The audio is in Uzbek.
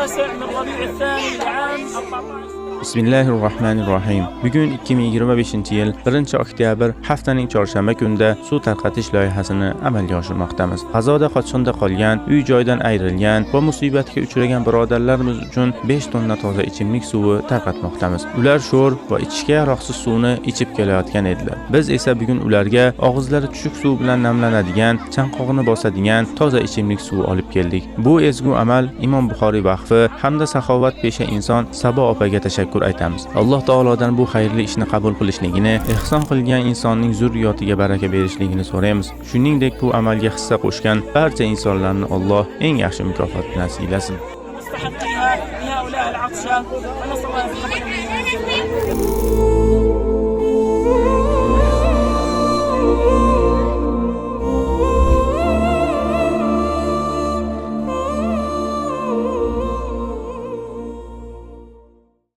التاسع من ربيع الثاني لعام 14. Bismillahirrahmanirrahim. Bugun 2025-yil 1-oktyabr haftaning chorshanba kunida suv tarqatish loyihasini amalga oshirmoqdamiz. G'azoda qochqinda qolgan, uy-joydan ayrilgan va musibatga uchragan birodarlarimiz uchun 5 tonna toza ichimlik suvi tarqatmoqdamiz. Ular sho'r va ichishga yaroqsiz suvni ichib kelayotgan edilar. Biz esa bugun ularga og'izlari chuchuk suv bilan namlanadigan, chanqog'ini bosadigan toza ichimlik suvi olib keldik. Bu ezgu amal Imom Buxoriy vaqfi hamda saxovat pesha inson Sabo opaga tashakkur aytamiz. Alloh taolodan bu xayrli ishni qabul qilishligini, ihson qilgan insonning zurriyotiga baraka berishligini so'raymiz. Shuningdek, bu amalga hissa qo'shgan barcha insonlarni Alloh eng yaxshi mukofot bilan siylasin. استحقها